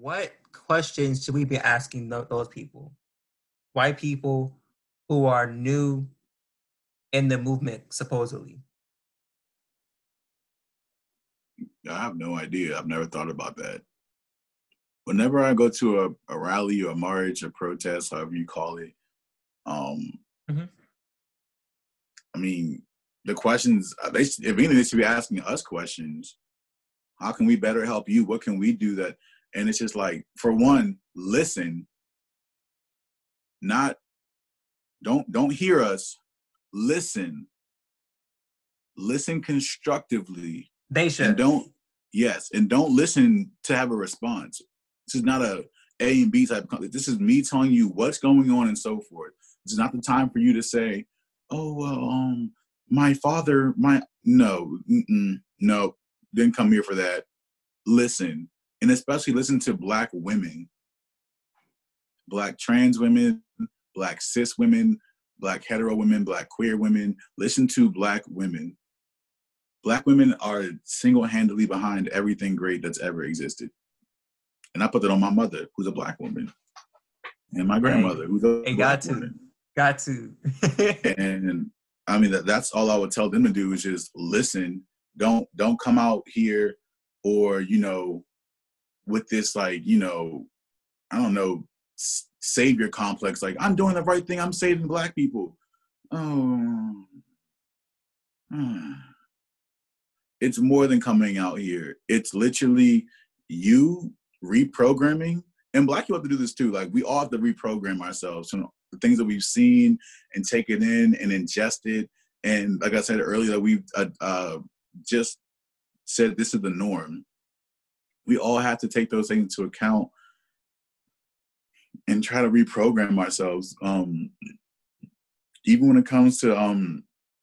what questions should we be asking those people? White people who are new in the movement, supposedly. I have no idea. I've never thought about that. Whenever I go to a rally or a march or protest, however you call it, I mean, the questions, if anything, they should be asking us questions. How can we better help you? What can we do that? And it's just like, for one, listen. Don't hear us. Listen. Listen constructively. They should. And don't listen to have a response. This is not a and B type of, this is me telling you what's going on and so forth. This is not the time for you to say, oh, well, my father, no, didn't come here for that. Listen, and especially listen to Black women, Black trans women, Black cis women, Black hetero women, Black queer women. Listen to Black women. Black women are single-handedly behind everything great that's ever existed. And I put that on my mother, who's a Black woman, and my grandmother, who's a Black woman. Got to. And I mean, that's all I would tell them to do is just listen. Don't come out here or, with this, like, I don't know, savior complex. Like, I'm doing the right thing. I'm saving Black people. Oh. It's more than coming out here. It's literally you reprogramming. And Black people have to do this too. Like, we all have to reprogram ourselves from the things that we've seen and take it in and ingest it. And like I said earlier, we've just said this is the norm. We all have to take those things into account and try to reprogram ourselves. Even when it comes to,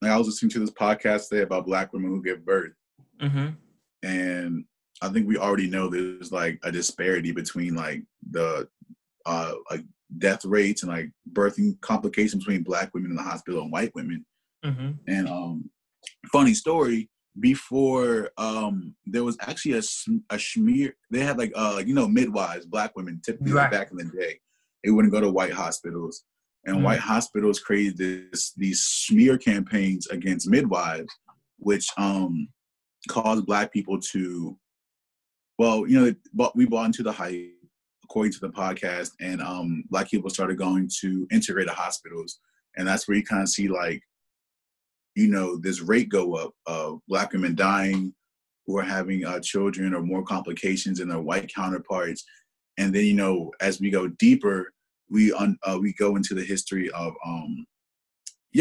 like, I was listening to this podcast today about Black women who give birth. Mm-hmm. And I think we already know there's like a disparity between like the like death rates and like birthing complications between Black women in the hospital and white women. Mm-hmm. And funny story, before there was actually a smear. They had like midwives, Black women, typically right. Back in the day, they wouldn't go to white hospitals, and white hospitals created these smear campaigns against midwives, which caused Black people to, we bought into the hype, according to the podcast, and Black people started going to integrated hospitals, and that's where you kind of see like, this rate go up of Black women dying who are having children or more complications than their white counterparts. And then, as we go deeper, we go into the history of,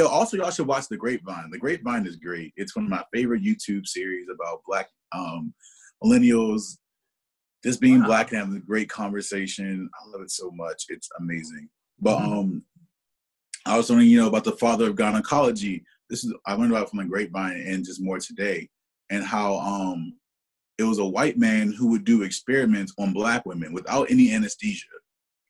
also y'all should watch The Grapevine. The Grapevine is great. It's one of my favorite YouTube series about Black millennials, just being Black and having a great conversation. I love it so much. It's amazing. But I was learning, about the father of gynecology. I learned about it from The Grapevine and just more today, and how it was a white man who would do experiments on Black women without any anesthesia,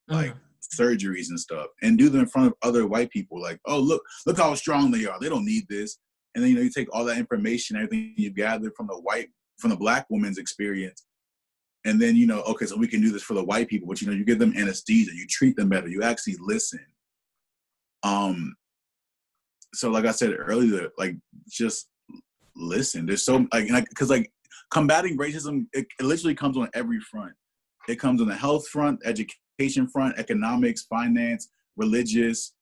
like surgeries and stuff, and do them in front of other white people. Like, oh, look how strong they are. They don't need this. And then, you take all that information, everything you gathered from the Black woman's experience, and then, okay, so we can do this for the white people, but, you give them anesthesia, you treat them better, you actually listen. So like I said earlier, like, just listen. There's so, because combating racism, it literally comes on every front. It comes on the health front, education front, economics, finance, religious,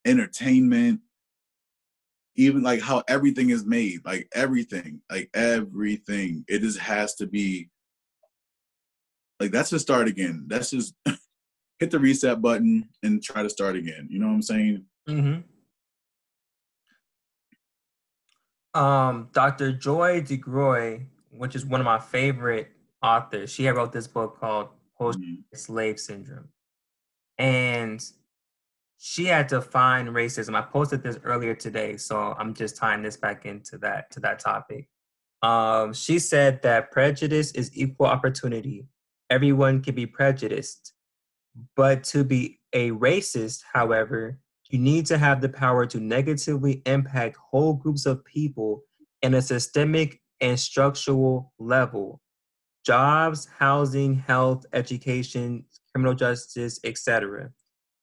entertainment, even like how everything is made, like everything. It just has to be, like, that's just start again. That's just hit the reset button and try to start again. You know what I'm saying? Mm-hmm. Dr. Joy DeGroy, which is one of my favorite authors, she had wrote this book called Post-Slave Syndrome. And she had defined racism. I posted this earlier today, so I'm just tying this back into that topic. She said that prejudice is equal opportunity. Everyone can be prejudiced. But to be a racist, however, you need to have the power to negatively impact whole groups of people in a systemic and structural level. jobs, housing, health, education, criminal justice, etc.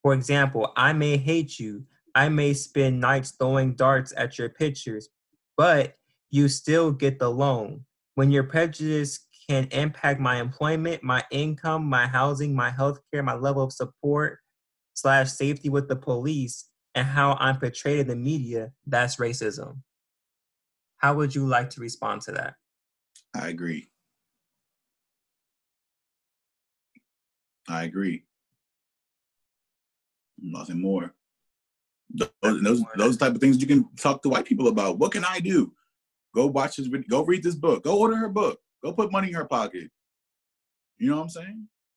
For example, I may hate you. I may spend nights throwing darts at your pictures, but you still get the loan. When your prejudice can impact my employment, my income, my housing, my healthcare, my level of support / safety with the police, and how I'm portrayed in the media, that's racism. How would you like to respond to that? I agree. Nothing more. Those type of things you can talk to white people about. What can I do? Go watch this video. Go read this book. Go order her book. Go put money in her pocket. You know what I'm saying?